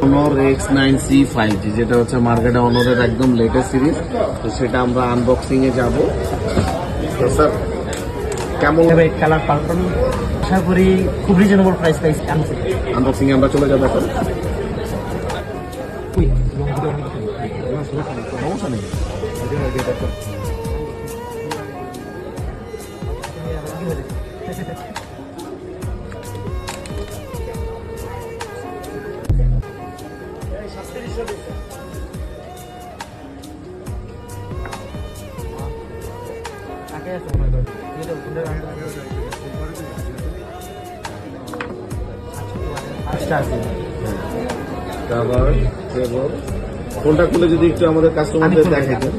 অনর X9C5 যেটা হচ্ছে মার্কেটে অনরের একদম লেটেস্ট সিরিজ, তো সেটা আমরা আনবক্সিং এ যাব। তো স্যার কেমন কালার পারফরমেন্স আশা করি খুব রিজনেবল প্রাইস পাইছি। আনবক্সিং এ আমরা চলে যাবো এখন। সমস্যা নেই। কোনটা খুলে যদি একটু আমাদের কাস্টমারদের দেখাইতেন।